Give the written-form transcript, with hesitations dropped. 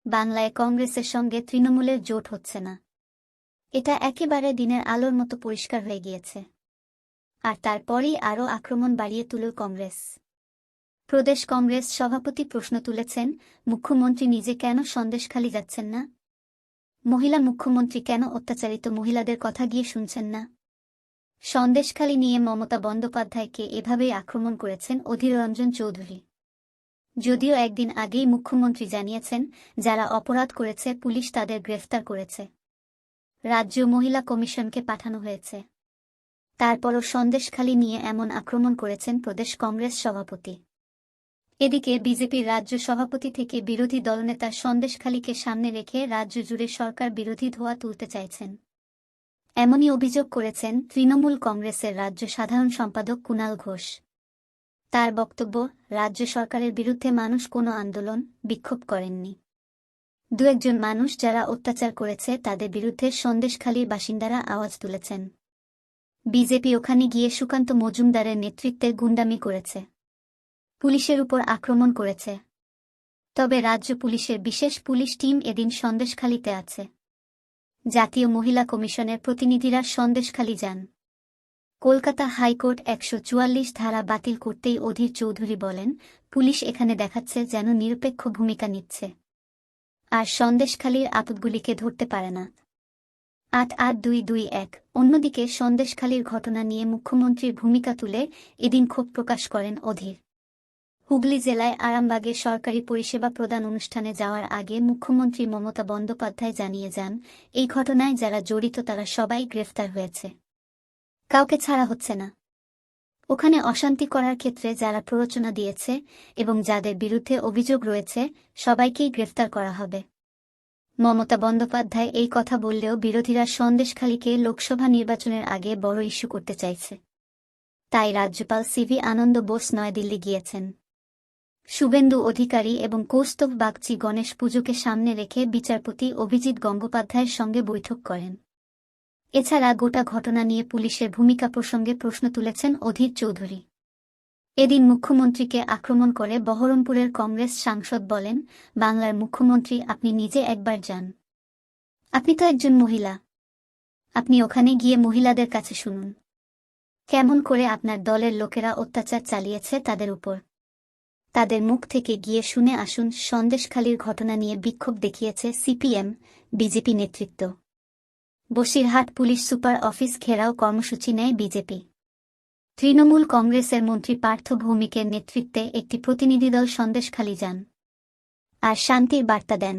বাংলায় কংগ্রেসের সঙ্গে তৃণমূলের জোট হচ্ছে না। এটা একেবারে দিনের আলোর মতো পরিষ্কার হয়ে গিয়েছে। আর তারপরই আরও আক্রমণ বাড়িয়ে তুলল কংগ্রেস। প্রদেশ কংগ্রেস সভাপতি প্রশ্ন তুলেছেন, মুখ্যমন্ত্রী নিজে কেন সন্দেশখালি যাচ্ছেন না? মহিলা মুখ্যমন্ত্রী কেন অত্যাচারিত মহিলাদের কথা গিয়ে শুনছেন না? সন্দেশখালি নিয়ে মমতা বন্দ্যোপাধ্যায়কে এভাবেই আক্রমণ করেছেন অধীর রঞ্জন চৌধুরী। যদিও একদিন আগেই মুখ্যমন্ত্রী জানিয়েছেন, যারা অপরাধ করেছে পুলিশ তাদের গ্রেফতার করেছে, রাজ্য মহিলা কমিশনকে পাঠানো হয়েছে। তারপরও সন্দেশখালি নিয়ে এমন আক্রমণ করেছেন প্রদেশ কংগ্রেস সভাপতি। এদিকে বিজেপির রাজ্য সভাপতি থেকে বিরোধী দলনেতা সন্দেশখালিকে সামনে রেখে রাজ্য জুড়ে সরকার বিরোধী ধোঁয়া তুলতে চাইছেন, এমনই অভিযোগ করেছেন তৃণমূল কংগ্রেসের রাজ্য সাধারণ সম্পাদক কুণাল ঘোষ। তার বক্তব্য, রাজ্য সরকারের বিরুদ্ধে মানুষ কোনো আন্দোলন বিক্ষোভ করেননি। দু একজন মানুষ যারা অত্যাচার করেছে তাদের বিরুদ্ধে সন্দেশখালির বাসিন্দারা আওয়াজ তুলেছেন। বিজেপি ওখানে গিয়ে সুকান্ত মজুমদারের নেতৃত্বে গুন্ডামি করেছে, পুলিশের উপর আক্রমণ করেছে। তবে রাজ্য পুলিশের বিশেষ পুলিশ টিম এদিন সন্দেশখালিতে আছে। জাতীয় মহিলা কমিশনের প্রতিনিধিরা সন্দেশখালি যান। কলকাতা হাইকোর্ট ১৪৪ ধারা বাতিল করতেই অধীর চৌধুরী বলেন, পুলিশ এখানে দেখাচ্ছে যেন নিরপেক্ষ ভূমিকা নিচ্ছে, আর সন্দেশখালির আপদগুলিকে ধরতে পারে না। ৮৮২২১। অন্যদিকে সন্দেশখালির ঘটনা নিয়ে মুখ্যমন্ত্রীর ভূমিকা তুলে এদিন ক্ষোভ প্রকাশ করেন অধীর। হুগলি জেলায় আরামবাগে সরকারি পরিষেবা প্রদান অনুষ্ঠানে যাওয়ার আগে মুখ্যমন্ত্রী মমতা বন্দ্যোপাধ্যায় জানিয়ে যান, এই ঘটনায় যারা জড়িত তারা সবাই গ্রেফতার হয়েছে, কাউকে ছাড়া হচ্ছে না। ওখানে অশান্তি করার ক্ষেত্রে যারা প্ররোচনা দিয়েছে এবং যাদের বিরুদ্ধে অভিযোগ রয়েছে সবাইকেই গ্রেফতার করা হবে। মমতা বন্দ্যোপাধ্যায় এই কথা বললেও বিরোধীরা সন্দেশখালিকে লোকসভা নির্বাচনের আগে বড় ইস্যু করতে চাইছে। তাই রাজ্যপাল সিভি আনন্দ বোস নয়াদিল্লি গিয়েছেন। শুভেন্দু অধিকারী এবং কৌস্তভ বাগচি গণেশ পুজোকে সামনে রেখে বিচারপতি অভিজিৎ গঙ্গোপাধ্যায়ের সঙ্গে বৈঠক করেন। এছাড়া গোটা ঘটনা নিয়ে পুলিশের ভূমিকা প্রসঙ্গে প্রশ্ন তুলেছেন অধীর চৌধুরী। এদিন মুখ্যমন্ত্রীকে আক্রমণ করে বহরমপুরের কংগ্রেস সাংসদ বলেন, বাংলার মুখ্যমন্ত্রী আপনি নিজে একবার যান। আপনি তো একজন মহিলা, আপনি ওখানে গিয়ে মহিলাদের কাছে শুনুন কেমন করে আপনার দলের লোকেরা অত্যাচার চালিয়েছে তাদের উপর। তাদের মুখ থেকে গিয়ে শুনে আসুন। সন্দেশখালির ঘটনা নিয়ে বিক্ষোভ দেখিয়েছে সিপিএম, বিজেপি নেতৃত্ব। বসিরহাট পুলিশ সুপার অফিস ঘেরাও কর্মসূচি নেয় বিজেপি। তৃণমূল কংগ্রেসের মন্ত্রী পার্থ ভৌমিকের নেতৃত্বে একটি প্রতিনিধিদল সন্দেশখালি যান আর শান্তির বার্তা দেন।